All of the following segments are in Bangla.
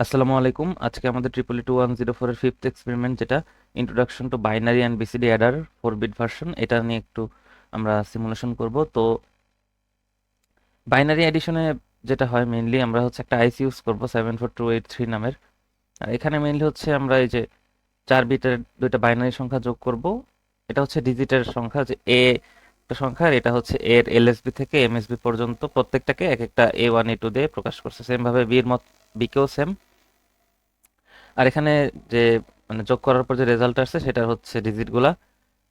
আসসালামু আলাইকুম। আজকে আমাদের EEE 2104 এর ফিফথ এক্সপেরিমেন্ট, যেটা introduction to binary and BCD adder 4 bit version, এটা নিয়ে একটু আমরা সিমুলেশন করব। তো বাইনারি এডিশনে যেটা হয়, মেইনলি আমরা হচ্ছে একটা আইসি ইউজ করব 74283 নামের। আর এখানে মেইনলি হচ্ছে আমরা এই যে 4 বিটের দুইটা বাইনারি সংখ্যা যোগ করব। এটা হচ্ছে ডিজিটের সংখ্যা, যে এ একটা সংখ্যা, আর এটা হচ্ছে এর এলএসবি থেকে এমএসবি পর্যন্ত প্রত্যেকটাকে এক একটা A1 A2 দিয়ে প্রকাশ করছে। সেম ভাবে বিকেও সেম। আর এখানে যে মানে যোগ করার পর যে রেজাল্ট আসছে সেটা হচ্ছে ডিজিট গুলা।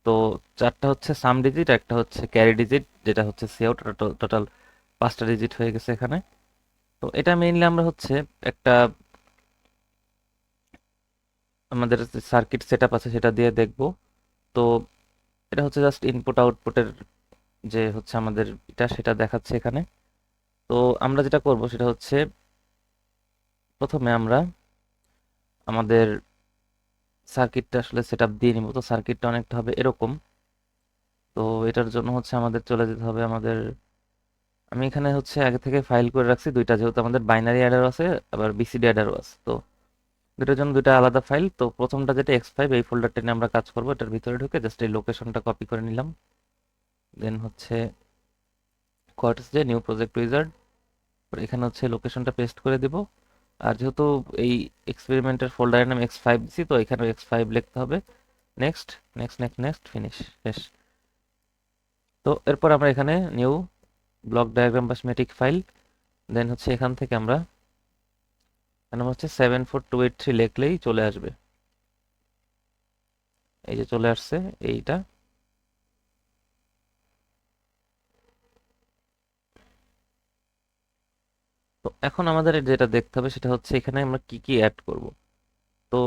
তো চারটা হচ্ছে সাম ডিজিট, একটা হচ্ছে ক্যারি ডিজিট, যেটা হচ্ছে সি আউট। টোটাল 5টা ডিজিট হয়ে গেছে এখানে। তো এটা মেইনলি আমরা হচ্ছে একটা আমাদের সার্কিট সেট আপ আছে সেটা দিয়ে দেখব। তো এটা হচ্ছে জাস্ট ইনপুট আউটপুটের যে হচ্ছে আমাদের এটা সেটা দেখাচ্ছে এখানে। তো আমরা যেটা করব সেটা হচ্ছে প্রথমে আমরা আমাদের সার্কিটটা আসলে সেট আপ দিয়ে নিব। তো সার্কিটটা অনেকটা হবে এরকম। তো এটার জন্য হচ্ছে আমাদের চলে যেতে হবে আমাদের, আমি এখানে হচ্ছে আগে থেকে ফাইল করে রাখছি দুইটা, যেহেতু আমাদের বাইনারি অ্যাডারও আছে আবার বিসিডি অ্যাডারও আছে। তো দুটার জন্য দুইটা আলাদা ফাইল। তো প্রথমটা যেটা X5, এই ফোল্ডারটা নিয়ে আমরা কাজ করব। এটার ভিতরে ঢুকে জাস্ট এই লোকেশনটা কপি করে নিলাম। দেন হচ্ছে কোয়ার্টস যে নিউ প্রজেক্ট উইজার্ড, এখানে হচ্ছে লোকেশনটা পেস্ট করে দিব। আর যেহেতু এই এক্সপেরিমেন্টের ফোল্ডারের নাম X5 দিছি, তো এখানে X5 লিখতে হবে। Next, next, next, next, finish, শেষ। তো এরপর আমরা এখানে নিউ ব্লক ডায়াগ্রাম বা স্কেমেটিক ফাইল, দেন হচ্ছে এখান থেকে আমরা এখানে হচ্ছে 74283 লিখলেই চলে আসবে। এই যে চলে আসছে এইটা। তো এখন আমাদের যেটা দেখতে হবে সেটা হচ্ছে এখানে আমরা কি কি অ্যাড করব। তো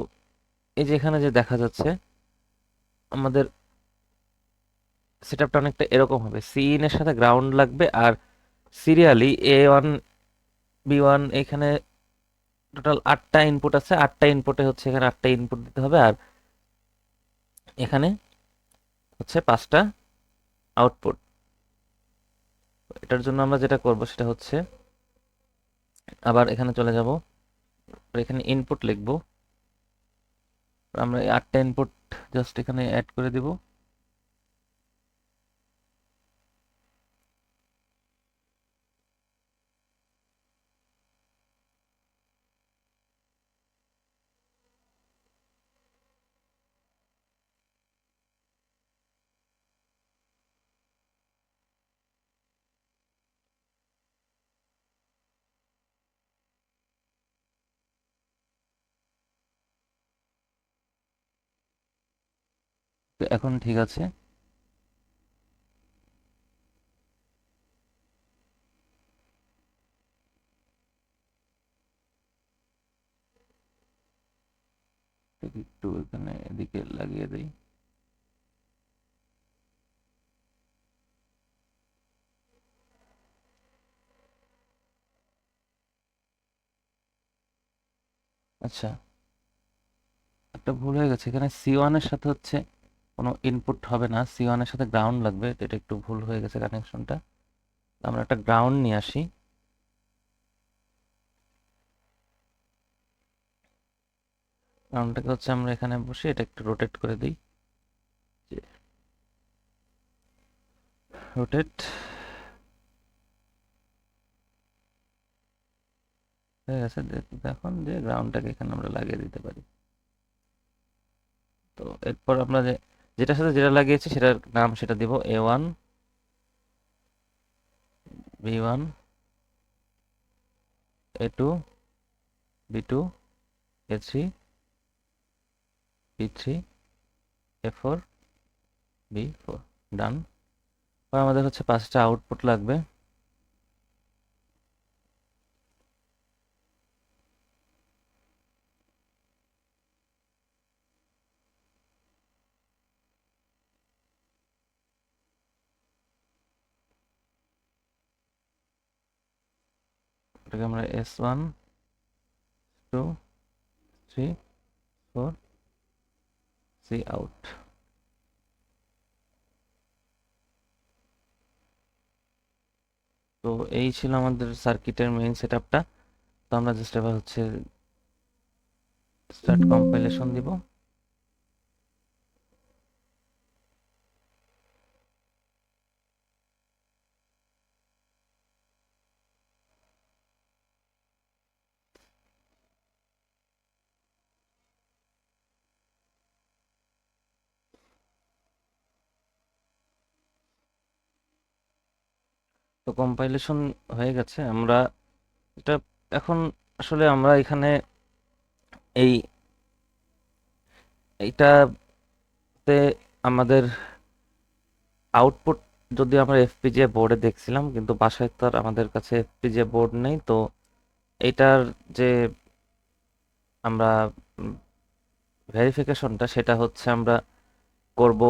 এই যে এখানে যে দেখা যাচ্ছে আমাদের সেটআপটা অনেকটা এরকম হবে। সিইন এর সাথে গ্রাউন্ড লাগবে, আর সিরিয়ালি A1 B1, এখানে টোটাল 8টা ইনপুট আছে। 8টা ইনপুটে হচ্ছে এখানে 8টা ইনপুট দিতে হবে, আর এখানে হচ্ছে 5টা আউটপুট। এটার জন্য আমরা যেটা করব সেটা হচ্ছে আবার এখানে চলে যাব, এখানে ইনপুট লিখব। আমরা এই 8টা ইনপুট জাস্ট এখানে অ্যাড করে দিব। তো এখন ঠিক আছে। একটু এখানে এদিকে লাগিয়ে দেই। আচ্ছা, একটা ভুল হয়ে গেছে। এখানে C1 এর সাথে হচ্ছে কোনো ইনপুট হবে না, C1 এর সাথে গ্রাউন্ড লাগবে। তো এটা একটু ভুল হয়ে গেছে কানেকশনটা। আমরা একটা গ্রাউন্ড নিয়ে আসি। গ্রাউন্ডটাকে হচ্ছে আমরা এখানে বসে এটা একটু রোটেট করে দিই। রোটেট হয়ে গেছে। দেখুন যে গ্রাউন্ডটাকে এখানে আমরা লাগিয়ে দিতে পারি। তো এরপর আমরা যেটার সাথে যেটা লাগিয়েছি সেটার নাম সেটা দিব A1 B1 A2 B2 A3 B3 A4 B4। ডান। আমাদের হচ্ছে 5টা আউটপুট লাগবে। এটাকে আমরা S1 2 3 4 সি আউট। তো এই ছিল আমাদের সার্কিটের মেইন সেটআপটা। তো আমরা জাস্ট এবার হচ্ছে স্টার্ট কম্পাইলেশন দিব। তো কম্পাইলেশন হয়ে গেছে। আমরা এটা এখন আসলে আমরা এখানে এই এইটাতে আমাদের আউটপুট যদি আমরা এফপিজিএ বোর্ডে দেখছিলাম, কিন্তু বাসায় তো আর আমাদের কাছে এফপিজিএ বোর্ড নেই। তো এইটার যে আমরা ভেরিফিকেশনটা সেটা হচ্ছে আমরা করব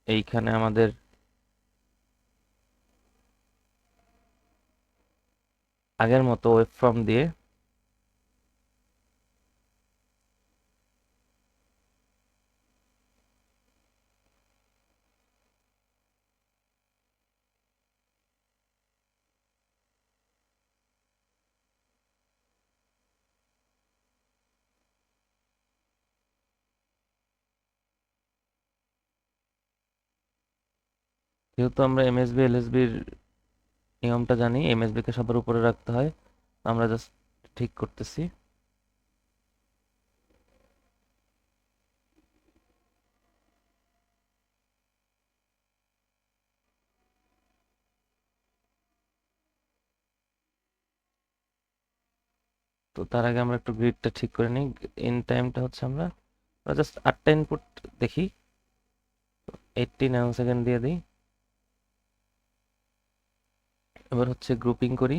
এইখানে আমাদের আগের মতো ওয়েব ফর্ম দিয়ে। যেহেতু আমরা এমএসবি এলএসবির নিয়মটা জানি, এমএসবি কে সবার উপরে রাখতে হয়, আমরা জাস্ট ঠিক করতেছি। তো তার আগে আমরা একটু গ্রিডটা ঠিক করে নিই। ইন টাইমটা হচ্ছে আমরা জাস্ট 8টা ইনপুট দেখি, 80 ন্যানো সেকেন্ড দিয়ে দিই। এবার হচ্ছে গ্রুপিং করি।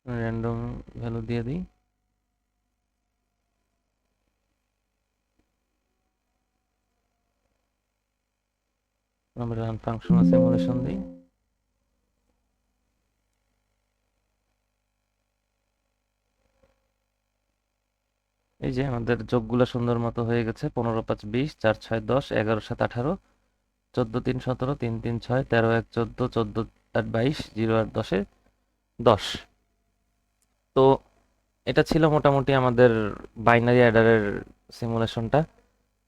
র্যান্ডম ভ্যালু দিয়ে দিই। আমরা রান ফাংশনাল সিমুলেশন দিই। এই যে আমাদের যোগগুলো সুন্দর মতো হয়ে গেছে। 15 5 20, 4 6 10, 11 7 18, 14 3 17, 3 3 6, 13 1 14, 14 8 22, 0 8 10 10। তো এটা ছিল মোটামুটি আমাদের বাইনারি অ্যাডারের সিমুলেশনটা।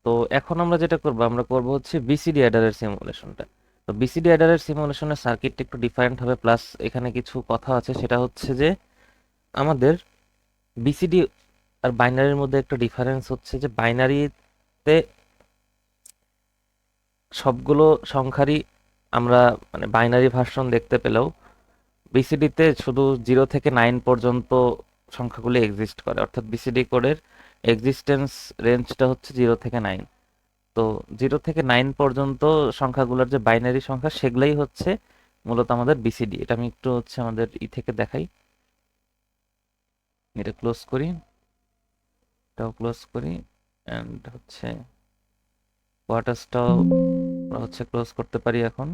তো এখন আমরা যেটা করব, আমরা করব হচ্ছে বিসিডি অ্যাডারের সিমুলেশনটা। তো বিসিডি অ্যাডারের সিমুলেশনের সার্কিটটা একটু ডিফারেন্ট হবে, প্লাস এখানে কিছু কথা আছে। সেটা হচ্ছে যে আমাদের বিসিডি আর বাইনারির মধ্যে একটা ডিফারেন্স হচ্ছে যে বাইনারিতে সবগুলো সংখ্যারই আমরা মানে বাইনারি ভার্সন দেখতে পেলেও বিসিডিতে শুধু 0 থেকে 9 পর্যন্ত সংখ্যাগুলো এক্সিস্ট করে, অর্থাৎ বিসিডি কোডের এক্সিস্টেন্স রেঞ্জটা হচ্ছে 0 থেকে 9। তো 0 থেকে 9 পর্যন্ত সংখ্যাগুলোর যে বাইনারি সংখ্যা সেগুলাই হচ্ছে মূলত আমাদের বিসিডি। এটা আমি একটু হচ্ছে আমাদের থেকে দেখাই। এটা ক্লোজ করি, এটাও ক্লোজ করি, অ্যান্ড হচ্ছে কোয়ার্টার্সটাও হচ্ছে ক্লোজ করতে পারি এখন।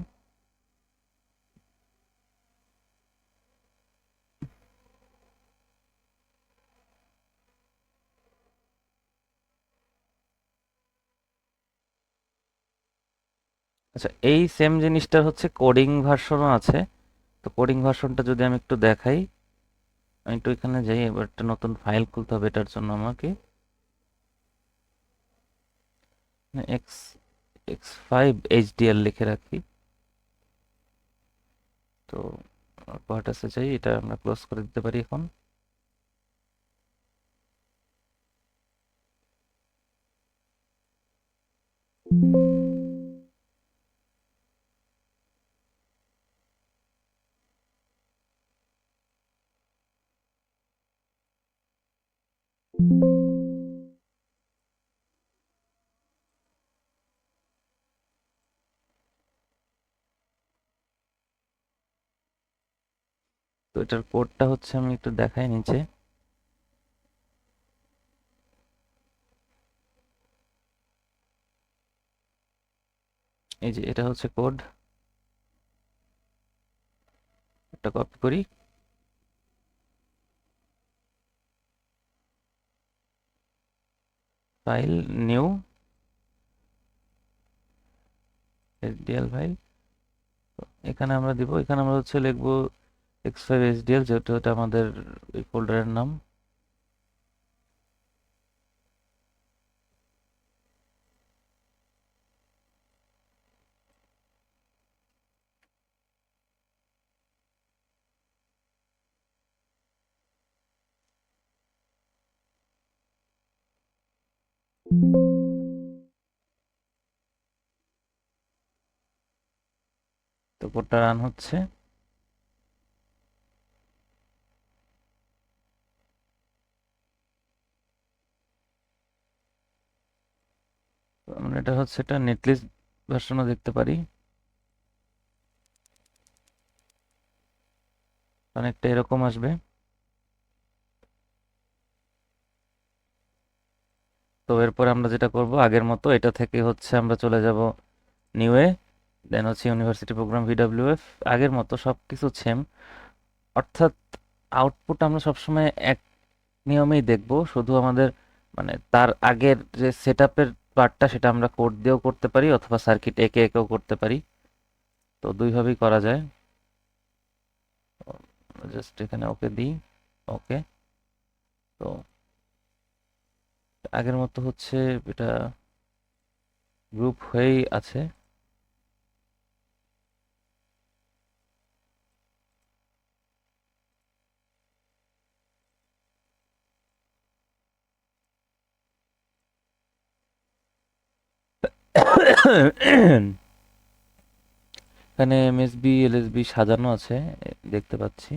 আচ্ছা, এই সেম জিনিসটার হচ্ছে কোডিং ভার্সনও আছে। তো কোডিং ভার্সনটা যদি আমি একটু দেখাই, আমি একটু এখানে যাই। এবার একটা নতুন ফাইল খুলতে হবে এটার জন্য আমাকে। এক্স X5 HDL লিখে রাখি। তো কোয়ার্টার্সে যাই, এটা আমরা ক্লোজ করে দিতে পারি এখন। তো এটার কোডটা হচ্ছে আমি একটু দেখাই নিচে। এই যে এটা হচ্ছে কোড, এটা কপি করি, ফাইল, নিউ এসডিএল ফাইল। এখানে আমরা দিব, এখানে আমরা হচ্ছে লিখবো x5 SDL, যেহেতু এটা আমাদের এই ফোল্ডারের নাম। তো কোডটা রান হচ্ছে। তো আমরা এটা হচ্ছে এটা নেটলিস্ট ভার্সনও দেখতে পারি, অনেকটা এরকম আসবে। তো এরপর আমরা যেটা করব, আগের মতো এটা থেকে হচ্ছে আমরা চলে যাব নিউয়ে, দেন হচ্ছে ইউনিভার্সিটি প্রোগ্রাম VWF, আগের মতো সব কিছু সেম। অর্থাৎ আউটপুট আমরা সবসময় এক নিয়মেই দেখব, শুধু আমাদের মানে তার আগের যে সেট আপের পার্টটা সেটা আমরা কোড দিয়েও করতে পারি, অথবা সার্কিট একে একেও করতে পারি। তো দুইভাবেই করা যায়। জাস্ট এখানে ওকে দিই, ওকে। তো আগের মতো হচ্ছে এটা গ্রুপ হয়েই আছে। এখানে এমএসবি এলএসবি সাজানো আছে, দেখতে পাচ্ছি।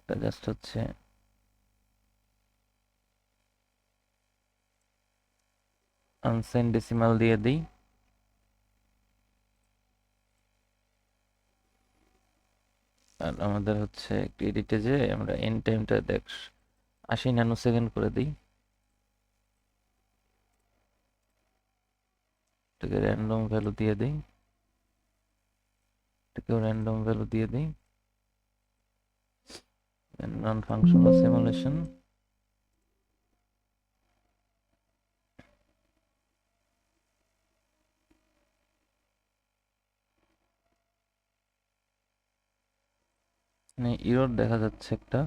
এটা জাস্ট হচ্ছে আনসাইন ডেসিমাল দিয়ে দিই। আর আমাদের হচ্ছে একটু এডিটে যে আমরা এন্ড টাইমটা 80 ন্যানোসেকেন্ড করে দিই। এটাকে র্যান্ডম ভ্যালু দিয়ে দিই, এটাকেও র্যান্ডম ভ্যালু দিয়ে দিই। নন ফাংশনাল সিমুলেশন, মানে ইরর দেখা যাচ্ছে একটা।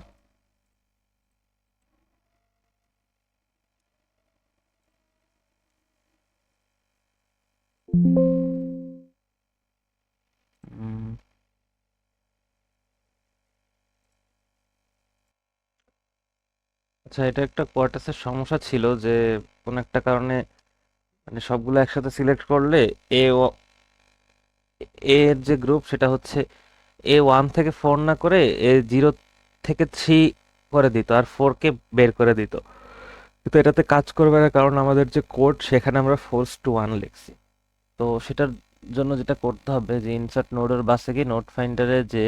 উম, আচ্ছা, এটা একটা কোয়ার্টাসের সমস্যা ছিল যে কোনো একটা কারণে মানে সবগুলো একসাথে সিলেক্ট করলে এ এর যে গ্রুপ সেটা হচ্ছে A1 থেকে 4 না করে A0 থেকে 3 করে দিত, আর 4 কে বের করে দিত। কিন্তু এটাতে কাজ করবে না, কারণ আমাদের যে কোড সেখানে আমরা ফোর্স টু ওয়ান লিখছি। তো সেটার জন্য যেটা করতে হবে যে ইনসার্ট নোডের বাসে গিয়ে নোড ফাইন্ডারে যে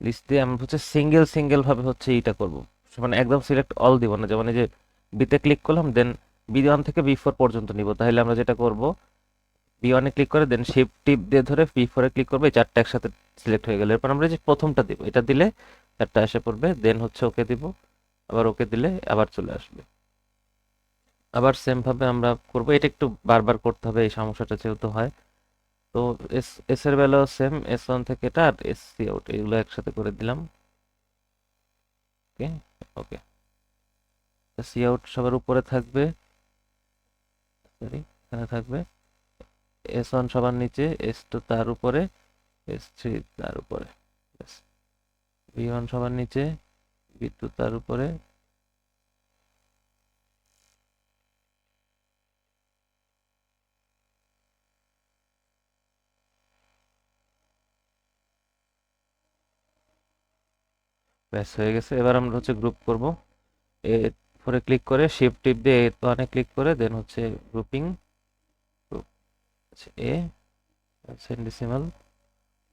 লিস্ট দিয়ে আমরা হচ্ছে সিঙ্গেল সিঙ্গেল ভাবে হচ্ছে এইটা করব। মানে একদম সিলেক্ট অল দিব না, যেমন এই যে বিতে ক্লিক করলাম, দেন B1 থেকে B4 পর্যন্ত নিব। তাহলে আমরা যেটা করব, B1-এ ক্লিক করে দেন শিফট টিপ দিয়ে ধরে B4-এ ক্লিক করবো, এই চারটা একসাথে সিলেক্ট হয়ে গেল। এরপর আমরা যে প্রথমটা দিব, এটা দিলে চারটা এসে পড়বে, দেন হচ্ছে ওকে দিব, আবার ওকে দিলে আবার চলে আসবে। আবার সেম ভাবে আমরা করব, এটা একটু বারবার করতে হবে এই সমস্যাটা যেহেতু হয়। তো এস এর বেলাও সেম, S1 থেকে এটা আর এস সি আউট এগুলো একসাথে করে দিলাম। ওকে, ওকে। সি আউট সবার উপরে থাকবে, সরি এখানে থাকবে। S1 সবার নিচে, S2 তার উপরে, S3 তার উপরে, V1 সবার নিচে, V2 তার উপরে। ব্যাস হয়ে গেছে। এবার আমরা হচ্ছে গ্রুপ করব। A4-এ ক্লিক করে শিফট টিপ দিয়ে A1-এ ক্লিক করে দেন হচ্ছে গ্রুপিং, গ্রুপ এ সেন্ডিসিমাল।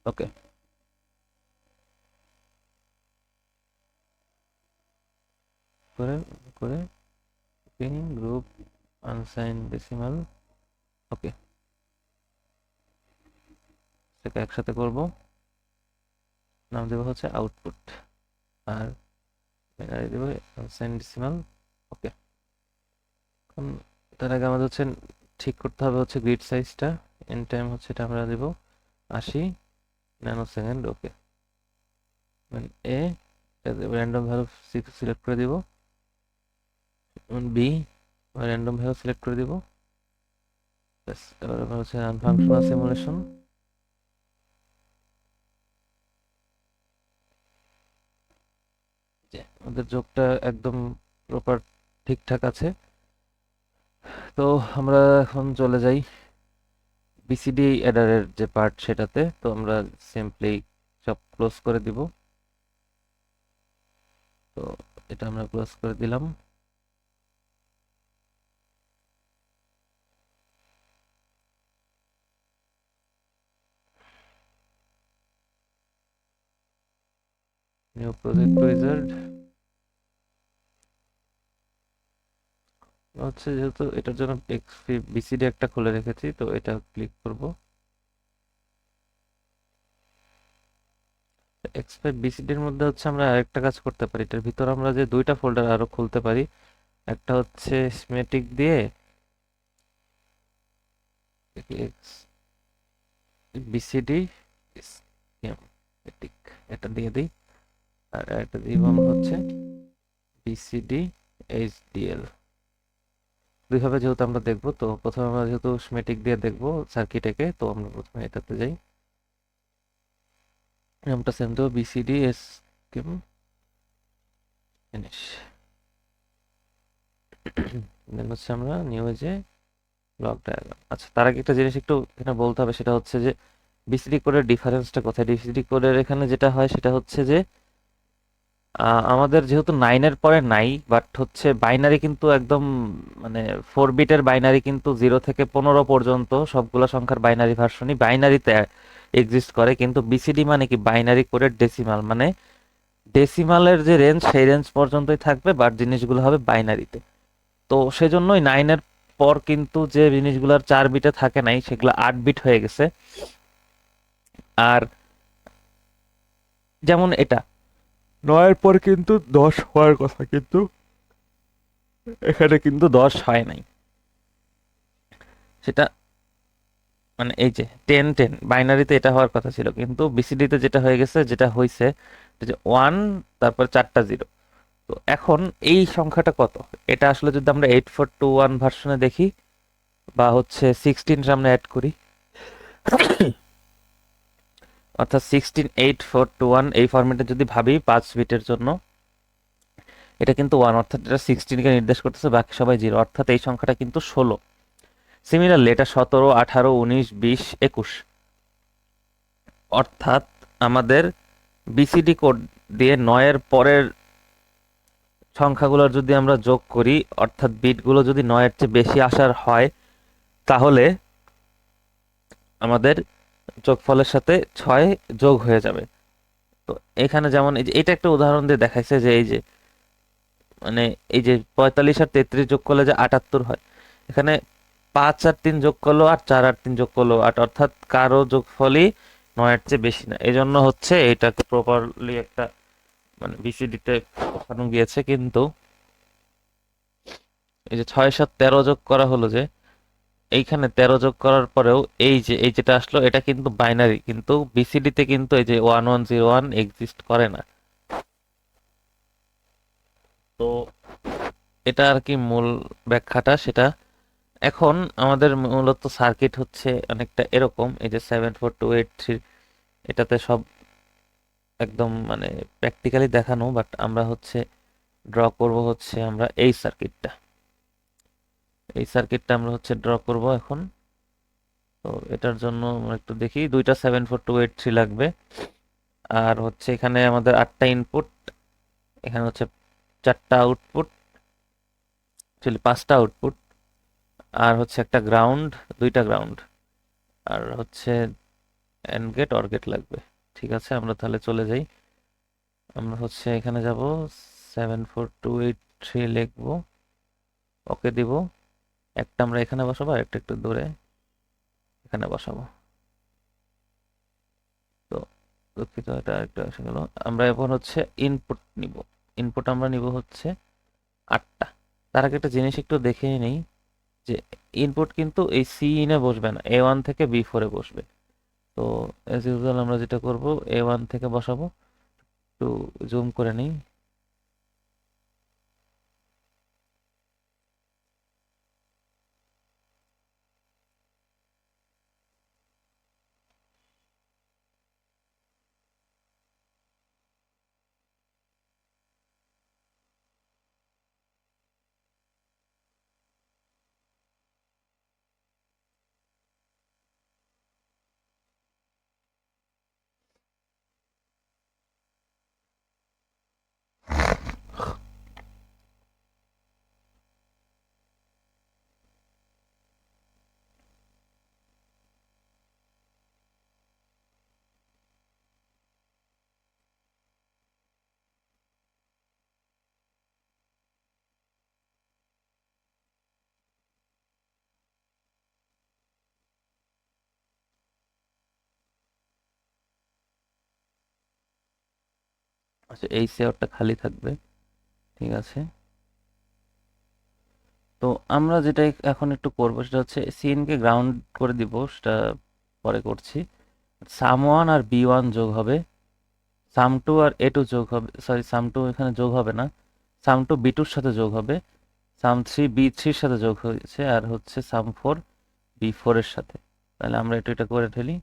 ওকে, করে করে গ্রুপ আনসাইন ডেসিমাল। ওকে, সেটা একসাথে করব। নাম দেবো হচ্ছে আউটপুট, আর বাইনারি দেবো আনসাইন ডেসিমাল। ওকে, এখন তার আগে আমাদের হচ্ছে ঠিক করতে হবে হচ্ছে গ্রিড সাইজটা। এন টাইম হচ্ছে এটা আমরা দেবো 80 ন্যানো সেকেন্ড। ওকে, এ র্যান্ডম ভ্যালু সিলেক্ট করে দিব, বি র্যান্ডম ভ্যালু সিলেক্ট করে দিব। ব্যাস, এবার আমরা হচ্ছে রান ফাংশনাল সিমুলেশন। আমাদের যোগটা একদম প্রপার ঠিকঠাক আছে। তো আমরা এখন চলে যাই বিসিডি অ্যাডারের যে পার্ট সেটাতে। তো আমরা সিম্পলি সব ক্লোজ করে দিব। তো এটা আমরা ক্লোজ করে দিলাম। নিউ প্রজেক্ট উইজার্ড হচ্ছে, যেহেতু এটার জন্য বিসিডি একটা খুলে রেখেছি, তো এটা ক্লিক করব। এক্সপাইর বিসিডির মধ্যে হচ্ছে আমরা আরেকটা কাজ করতে পারি, এটার ভিতর আমরা যে দুইটা ফোল্ডার আরো খুলতে পারি। একটা হচ্ছে স্মেটিক দিয়ে বিসিডি স্কিমেটিক, এটা দিয়ে দিই। আর একটা দিব আমরা হচ্ছে বিসিডি এইচডিএল। দুইভাবে যেহেতু আমরা দেখবো, তো প্রথমে আমরা যেহেতু স্মেটিক দিয়ে দেখবো সার্কিটেকে, তো আমরা প্রথমে এটাতে যাই। নামটা সেম দেবো, বিসিডি স্কিম ফিনিশ। দেন হচ্ছে আমরা নিউ যে ব্লক ডায়াগ্রাম। আচ্ছা, তার আগে একটা জিনিস একটু এখানে বলতে হবে, সেটা হচ্ছে যে বিসিডি কোডের ডিফারেন্সটা কোথায়। বিসিডি কোডের এখানে যেটা হয় সেটা হচ্ছে যে আমাদের যেহেতু 9-এর পরে নাই, বাট হচ্ছে বাইনারি কিন্তু একদম মানে 4 বিটের বাইনারি, কিন্তু 0 থেকে 15 পর্যন্ত সবগুলো সংখ্যার বাইনারি ভার্সনই বাইনারিতে এক্সিস্ট করে। কিন্তু বিসিডি মানে কি, বাইনারি কোডের ডেসিমাল, মানে ডেসিমালের যে রেঞ্জ সেই রেঞ্জ পর্যন্তই থাকবে, বাট জিনিসগুলো হবে বাইনারিতে। তো সেজন্যই 9-এর পর কিন্তু যে জিনিসগুলোর 4 বিটে থাকে নাই, সেগুলো 8 বিট হয়ে গেছে। আর যেমন এটা 9-এর পর কিন্তু 10 হওয়ার কথা, কিন্তু এখানে কিন্তু 10 হয় নাই। সেটা মানে এই যে 10-10 বাইনারিতে এটা হওয়ার কথা ছিল, কিন্তু বিসিডিতে যেটা হয়ে গেছে, যেটা হয়েছে যে 1 তারপর 4টা 0। তো এখন এই সংখ্যাটা কত, এটা আসলে যদি আমরা 8421 ভার্সনে দেখি, বা হচ্ছে 16 সামনে অ্যাড করি, অর্থাৎ 16 8421 এই ফরম্যাটে যদি ভাবি 5 বিটের জন্য, এটা কিন্তু 1, অর্থাৎ এটা 16কে নির্দেশ করতেছে, বাকি সবাই 0, অর্থাৎ এই সংখ্যাটা কিন্তু 16। সিমিলারলি এটা 17 18 19 20 21, অর্থাৎ আমাদের বিসিডি কোড দিয়ে 9-এর পরের সংখ্যাগুলোর যদি আমরা যোগ করি, অর্থাৎ বিটগুলো যদি 9-এর চেয়ে বেশি আসার হয়, তাহলে আমাদের যোগফলের সাথে 6 যোগ হয়ে যাবে। তো এখানে যেমন এই যে এটা একটা উদাহরণ দিয়ে দেখাইছে যে এই যে মানে এই যে 45 আর 33 যোগ করলে যে 78 হয়, এখানে 5 আর 3 যোগ করলো 8, 4 আর 3 যোগ করলো 8, অর্থাৎ কারো যোগফলই 9-এর চেয়ে বেশি না। এই জন্য হচ্ছে এটাকে প্রপারলি একটা মানে বিসিডিতে বসানো গিয়েছে। কিন্তু এই যে 6 7 13 যোগ করা হলো, যে এইখানে 13 যোগ করার পরেও এই যেটা আসলো, এটা কিন্তু বাইনারি, কিন্তু বিসিডিতে কিন্তু এই যে 1101 এক্সিস্ট করে না। তো এটা আর কি মূল ব্যাখ্যাটা সেটা। এখন আমাদের মূলত সার্কিট হচ্ছে অনেকটা এরকম, এই যে 74283, এটাতে সব একদম মানে প্র্যাকটিক্যালি দেখানো, বাট আমরা হচ্ছে ড্র করব হচ্ছে আমরা এই সার্কিটটা আমরা হচ্ছে ড্র করব এখন। তো এটার জন্য আমরা একটু দেখি, দুইটা 74283 লাগবে, আর হচ্ছে এখানে আমাদের 8টা ইনপুট, এখানে হচ্ছে 4টা আউটপুট, 5টা আউটপুট, আর হচ্ছে একটা গ্রাউন্ড, দুইটা গ্রাউন্ড, আর হচ্ছে এন্ড গেট অর গেট লাগবে। ঠিক আছে, আমরা তাহলে চলে যাই। আমরা হচ্ছে এখানে যাব 74283 থ্রি লিখবো, ওকে দিব। একটা আমরা এখানে বসাবো আর একটা একটু দূরে এখানে বসাবো। তো দুঃখিত, এটা একটা এসে গেল। আমরা এখন হচ্ছে ইনপুট নিব। ইনপুট আমরা নিব হচ্ছে 8টা। তার আগে একটা জিনিস একটু দেখে নেই যে ইনপুট কিন্তু এই সি ইনে বসবে না, A1 থেকে B4 এ বসবে। তো এজ ইউজুয়াল আমরা যেটা করব, A1 থেকে বসাবো। একটু জুম করে নিই। আচ্ছা, এই শেয়ারটা খালি থাকবে। ঠিক আছে। তো আমরা যেটা এখন একটু করবো সেটা হচ্ছে সিএনকে গ্রাউন্ড করে দিব, সেটা পরে করছি। সাম ওয়ান আর B1 যোগ হবে, সাম টু আর A2 যোগ হবে, সরি সাম টু এখানে যোগ হবে না, সাম টু B2-র সাথে যোগ হবে, সাম থ্রি B3-র সাথে যোগ হয়েছে, আর হচ্ছে সাম ফোর B4-এর সাথে। তাহলে আমরা এটা করে ফেলি।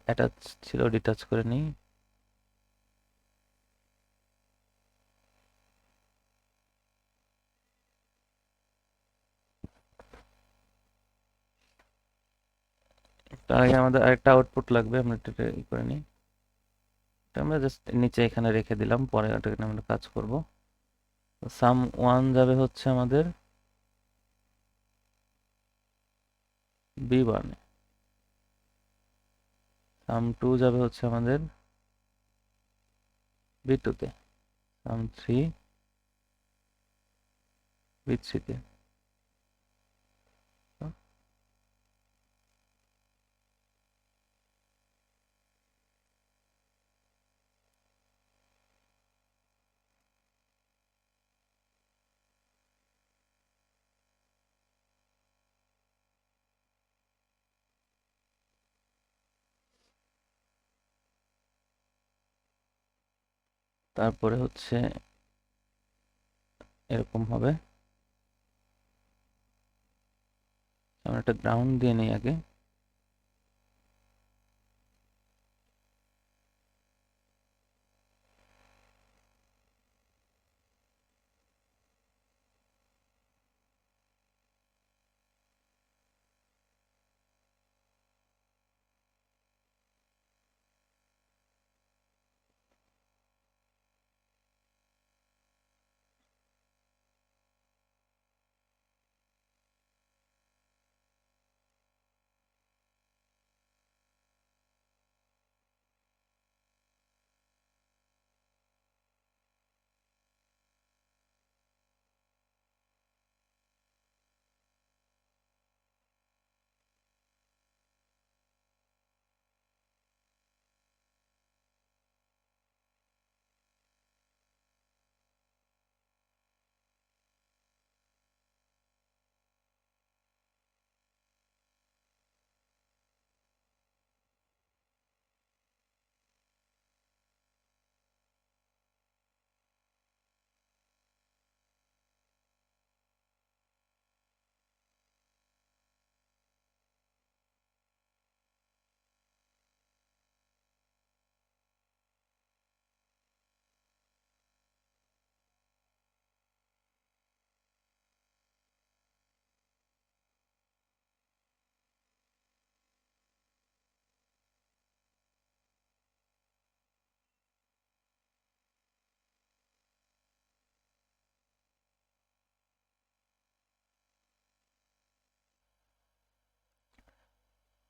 অ্যাটাচ ছিল, ডিটাচ করে নিই। তার আগে আমাদের আরেকটা আউটপুট লাগবে, আমরা এটা করে নিই। এটা আমরা জাস্ট নিচে এখানে রেখে দিলাম, পরে ওটা নিয়ে আমরা কাজ করব। সাম ওয়ান যাবে হচ্ছে আমাদের B1, সাম টু যাবে হচ্ছে আমাদের B2-তে, সাম থ্রি B3-তে। তারপরে হচ্ছে এরকম হবে। আমরা একটা গ্রাউন্ড দিয়ে নিই আগে।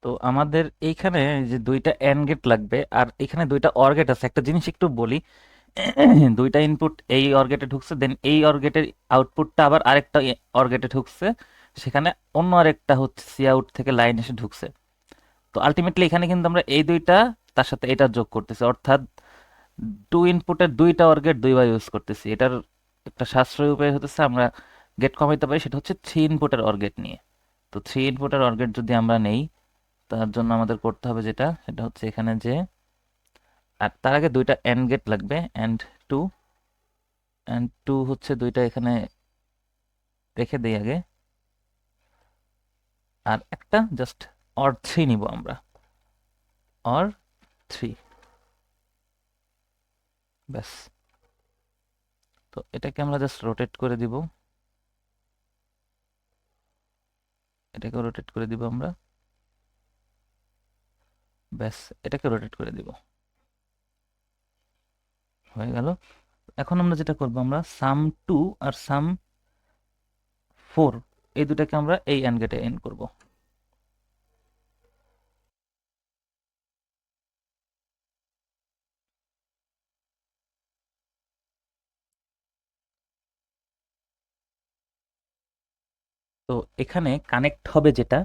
তো আমাদের এইখানে যে দুইটা এন্ড গেট লাগবে আর এখানে দুইটা অর গেট আছে। একটা জিনিস একটু বলি, দুইটা ইনপুট এই অর গেটে ঢুকছে, দেন এই অর গেটের আউটপুটটা আবার আরেকটা অর গেটে ঢুকছে, সেখানে অন্য আরেকটা হচ্ছে সি আউট থেকে লাইন এসে ঢুকছে। তো আলটিমেটলি এখানে কিন্তু আমরা এই দুইটা তার সাথে এটা যোগ করতেছি, অর্থাৎ টু ইনপুটের দুইটা অর গেট দুইবার ইউজ করতেছি। এটার একটা সাশ্রয়ী উপায় হতেছে আমরা গেট কমাইতে পারি, সেটা হচ্ছে থ্রি ইনপুটের অর গেট নিয়ে। তো থ্রি ইনপুটের অর গেট যদি আমরা নেই, তার জন্য আমাদের করতে হবে যেটা, সেটা হচ্ছে এখানে যে, আর তার আগে দুইটা এন্ড গেট লাগবে, এন্ড টু। এন্ড টু হচ্ছে দুইটা এখানে রেখে দেই আগে, আর একটা জাস্ট অর থ্রি নিব আমরা, অর থ্রি, ব্যাস। তো এটাকে আমরা জাস্ট রোটেট করে দিব, এটাকে রোটেট করে দিব আমরা, ব্যাস। এটাকে রোটেট করে দিব, হয়ে গেল। এখন আমরা যেটা করব, আমরা সাম টু আর সাম ফোর এই দুটাকে আমরা এই অ্যান্ড গেটে এন্ড করব। তো এখানে কানেক্ট হবে যেটা,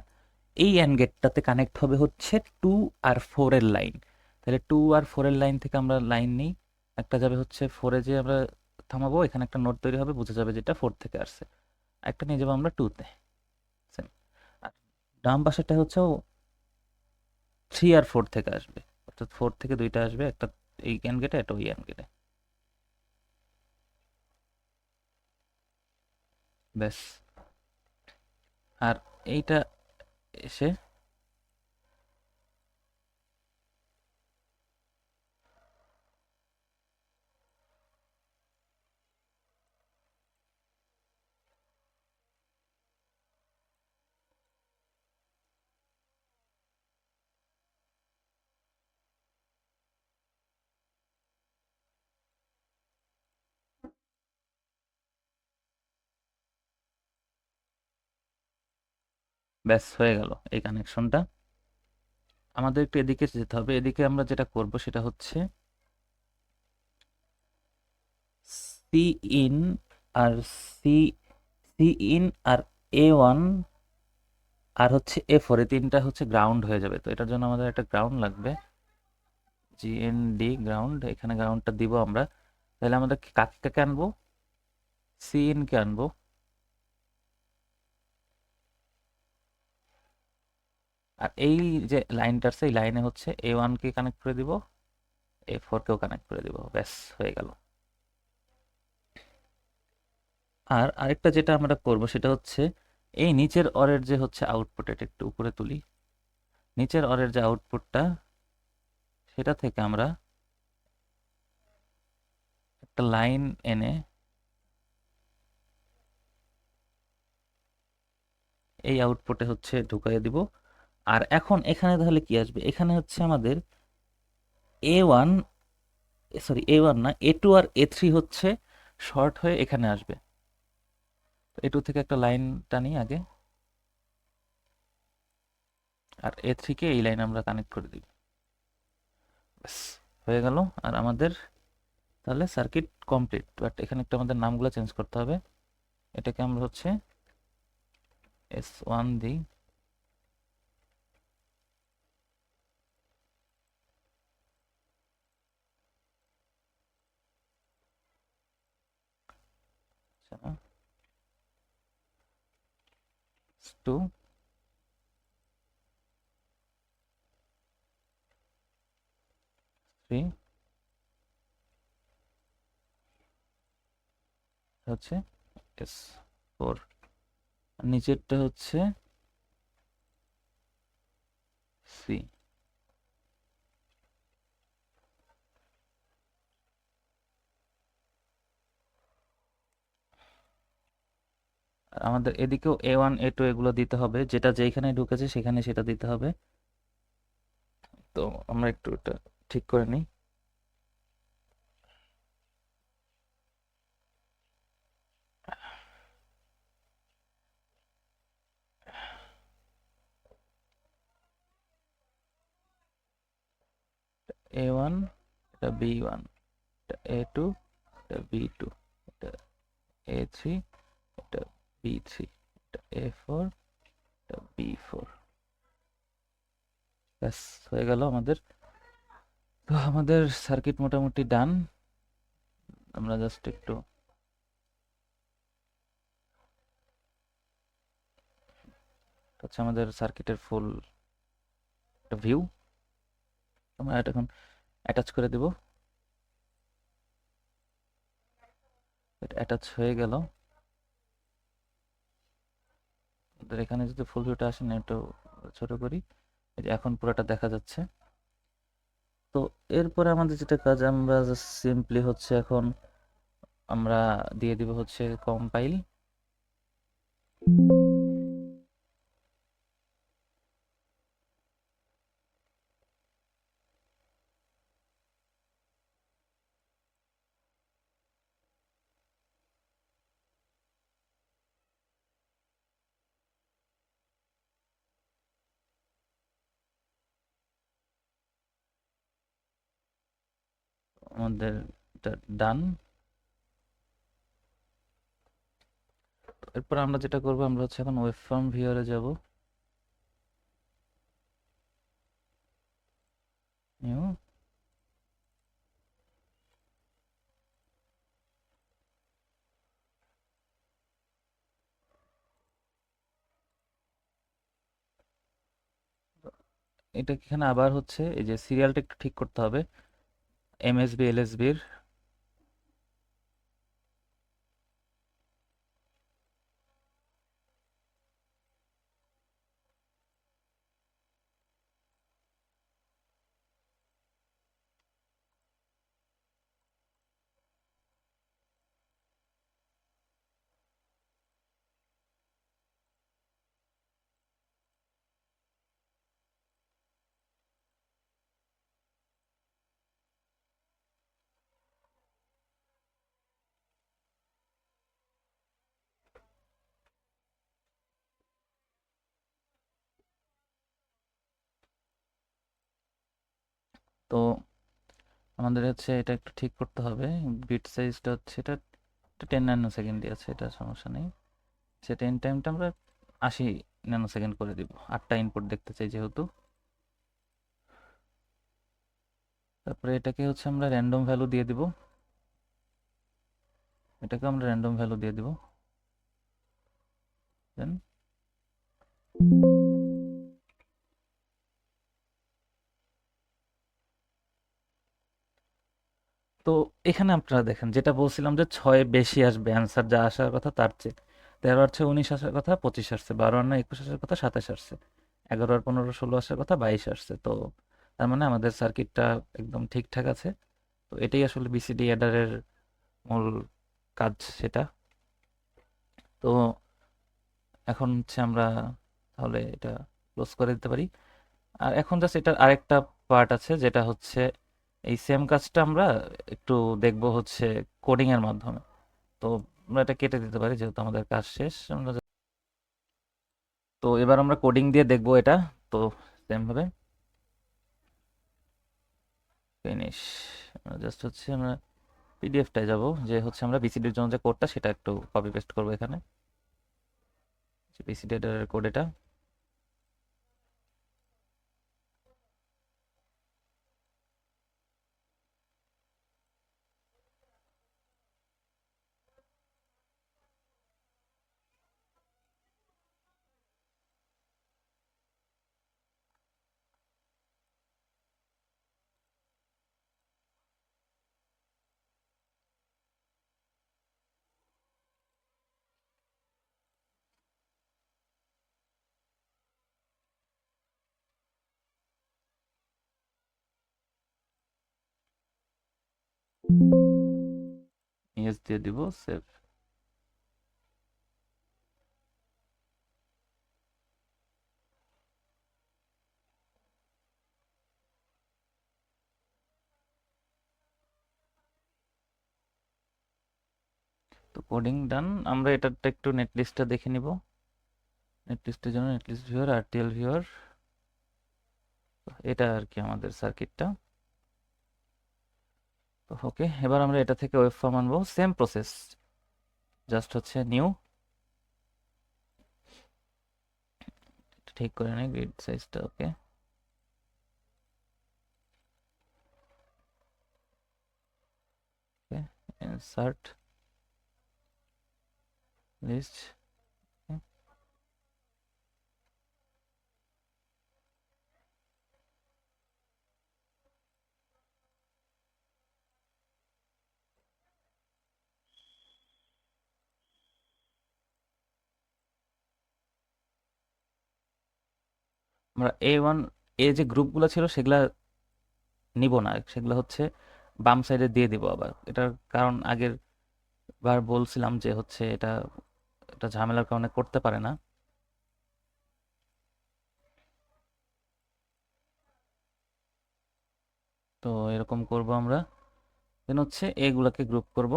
এই অ্যান্ড গেটটাতে কানেক্ট হবে হচ্ছে টু আর ফোর এর লাইন। তাহলে টু আর ফোর এর লাইন থেকে আমরা লাইন নিই, একটা যাবে হচ্ছে ফোরে, যে আমরা থামাবো এখানে একটা নোট তৈরি হবে, বোঝা যাবে যেটা ফোর থেকে আসছে। একটা নিয়ে যাবো আমরা টুতে, আর ডান পাশেরটা হচ্ছে থ্রি আর ফোর থেকে আসবে, অর্থাৎ ফোর থেকে দুইটা আসবে, একটা এই অ্যান্ড গেটে, একটা ওই অ্যান্ড গেটে, ব্যাস। আর এইটা এসে, ব্যাস হয়ে গেল এই কানেকশনটা। আমাদের একটু এদিকে যেতে হবে, এদিকে আমরা যেটা করব সেটা হচ্ছে C in R C C in R A one R হচ্ছে এ ফোর, এই তিনটা হচ্ছে গ্রাউন্ড হয়ে যাবে। তো এটার জন্য আমাদের একটা গ্রাউন্ড লাগবে, জিএনডি গ্রাউন্ড, এখানে গ্রাউন্ডটা দিব আমরা। তাহলে আমাদের কাকে কাকে আনবো, সি ইন কে আনবো, আর এই যে লাইনটা আছে এই লাইনে হচ্ছে এ ওয়ান কে কানেক্ট করে দিব, এ ফোর কেও কানেক্ট করে দিব, ব্যাস হয়ে গেল। আর আরেকটা যেটা আমরা করব সেটা হচ্ছে এই নিচের অরের যে হচ্ছে আউটপুট, এটা একটু উপরে তুলি, নিচের অরের যে আউটপুটটা, সেটা থেকে আমরা একটা লাইন এনে এই আউটপুটে হচ্ছে ঢুকাই দিব। আর এখন এখানে তাহলে কি আসবে, এখানে হচ্ছে আমাদের এ ওয়ান, সরি এ ওয়ান না, এ টু আর এ থ্রি হচ্ছে শর্ট হয়ে এখানে আসবে। এ টু থেকে একটা লাইন টানি আগে, আর এ থ্রিকে এই লাইন আমরা কানেক্ট করে দিব, ব্যাস হয়ে গেল। আর আমাদের তাহলে সার্কিট কমপ্লিট। বাট এখানে একটু আমাদের নামগুলো চেঞ্জ করতে হবে, এটাকে আমরা হচ্ছে এস ওয়ান দিই, টু, থ্রি হচ্ছে এস ফোর, নিচেরটা হচ্ছে সি। আর আমাদের এদিকেও এ ওয়ান এ টু এগুলো দিতে হবে, যেটা যেখানে ঢুকেছে সেখানে সেটা দিতে হবে। তো আমরা একটু এটা ঠিক করে নিই, এ ওয়ান, এটা বি ওয়ান, A2, এটা B2, এটা A3, এটা B3, এটা A4, এটা B4। ব্যাস, হয়ে গেল আমাদের। তো আমাদের সার্কিট মোটামুটি ডান। আমরা জাস্ট একটু হচ্ছে আমাদের সার্কিটের ফুল একটা ভিউ আমরা এটা এখন অ্যাটাচ করে দেব। এটা অ্যাটাচ হয়ে গেল। আমাদের এখানে যদি ফুল ভিউটা আসে না, একটু ছোট করি। এই যে এখন পুরোটা দেখা যাচ্ছে। তো এরপরে আমাদের যেটা কাজ, আমরা সিম্পলি হচ্ছে এখন আমরা দিয়ে দিব হচ্ছে কম্পাইল। আমাদের এটা ডান। এরপর আমরা যেটা করব, আমরা হচ্ছে এখন ওয়েব ফর্ম ভিউয়ারে যাব। নিউ, এটা এখানে আবার হচ্ছে এই যে সিরিয়ালটা একটু ঠিক করতে হবে, এমএসবি এলএসবির। তো আমাদের হচ্ছে এটা একটু ঠিক করতে হবে। বিট সাইজটা হচ্ছে এটা 10 ন্যানো সেকেন্ড আছে, এটা সমস্যা নেই। সেটা ইন টাইমটা আমরা 80 ন্যানো সেকেন্ড করে দিব, 8টা ইনপুট দেখতে চাই যেহেতু। তারপরে এটাকে হচ্ছে আমরা র্যান্ডম ভ্যালু দিয়ে দিব। এটাকে আমরা র্যান্ডম ভ্যালু দিয়ে দিব। দেন তো এখানে আপনারা দেখেন, যেটা বলছিলাম যে 6 বেশি আসবে অ্যান্সার, যা আসার কথা তার চেয়ে। 13 আর 6 19 আসার কথা 25 আসছে, 12 আর 9 21 আসার কথা 27 আসছে, 11 আর 15 16 আসার কথা 22 আসছে। তো তার মানে আমাদের সার্কিটটা একদম ঠিকঠাক আছে। তো এটাই আসলে বিসিডি অ্যাডারের মূল কাজ সেটা। তো এখন হচ্ছে আমরা তাহলে এটা ক্লোজ করে দিতে পারি। আর এখন জাস্ট এটার আরেকটা পার্ট আছে, যেটা হচ্ছে এই সেম কাজটা আমরা একটু দেখব হচ্ছে কোডিং এর মাধ্যমে। তো আমরা এটা কেটে দিতে পারি যেহেতু আমাদের কাজ শেষ। তো এবার আমরা কোডিং দিয়ে দেখব এটা। তো সেম ভাবে ফিনিশ, জাস্ট হচ্ছে আমরা পিডিএফটায় যাব, যে হচ্ছে আমরা বিসিডির জন্য যে কোডটা সেটা একটু কপি পেস্ট করবো এখানে। বিসিডি এর কোড এটা। ইয়েস দিয়ে দিব, সেভ। তো কোডিং ডান। আমরা এটাতে একটু নেটলিস্টটা দেখে নিব। নেটলিস্টের জন্য নেটলিস্ট ভিউয়ার, আরটিএল ভিউয়ার, এটা আর কি আমাদের সার্কিটটা। ওকে, এবার আমরা এটা থেকে ওয়েব ফর্ম আনবো, সেম প্রসেস, জাস্ট হচ্ছে নিউ, ঠিক করে নিই গ্রিড সাইজটা। ওকে, ওকে, ইনসার্ট লিস্ট। আমরা A1 এ যে গ্রুপগুলো ছিল সেগুলা নিব না, সেগুলো হচ্ছে বাম সাইডে দিয়ে দিব আবার। এটার কারণ আগের বার বলছিলাম যে হচ্ছে এটা এটা ঝামেলার কারণে করতে পারে না। তো এরকম করব আমরা। দেন হচ্ছে এগুলাকে গ্রুপ করব,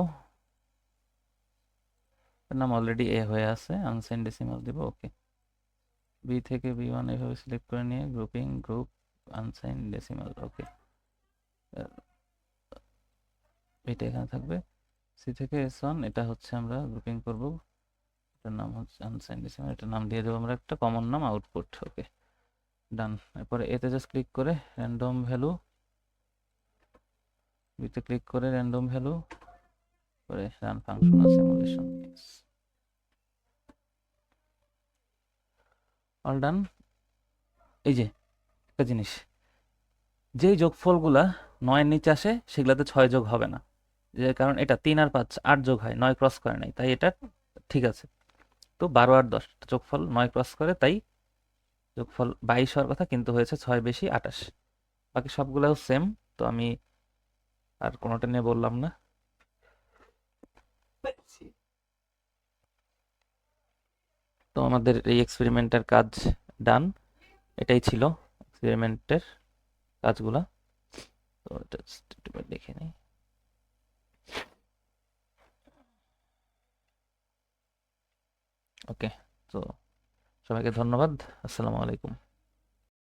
এর নাম অলরেডি এ হয়ে আছে, আনসাইন ডেসিমাল দিব। ওকে, বি থেকে B1 এভাবে সিলেক্ট করে নিয়ে গ্রুপিং, গ্রুপ, আনসাইন ডেসিমাল। ওকে, এটা এখানে থাকবে। সি থেকে S1 এটা হচ্ছে আমরা গ্রুপিং করব, এটার নাম হচ্ছে আনসাইন ডেসিমাল, এটার নাম দিয়ে দেবো আমরা একটা কমন নাম আউটপুট। ওকে, ডান। এরপরে এতে জাস্ট ক্লিক করে র্যান্ডম ভ্যালু, বিতে ক্লিক করে র্যান্ডম ভ্যালু, করে run functional simulation. All done. এই যে একটা জিনিস, যেই যোগফলগুলা 9-এর নিচে আসে সেগুলাতে 6 যোগ হবে না, যে কারণ এটা 3 আর 5 8 যোগ হয়, 9 ক্রস করে নাই, তাই এটা ঠিক আছে। তো 12 আর 10 যোগফল 9 ক্রস করে, তাই যোগফল 22 হওয়ার কথা, কিন্তু হয়েছে 6 বেশি 28। বাকি সবগুলাও সেম, তো আমি আর কোনোটা নিয়ে বললাম না। তো আমাদের এই এক্সপেরিমেন্টের কাজ ডান, এটাই ছিল এক্সপেরিমেন্টের কাজগুলা। তো এটা just একটু দেখে নিই। ওকে, তো সবাইকে ধন্যবাদ, আসসালামু আলাইকুম।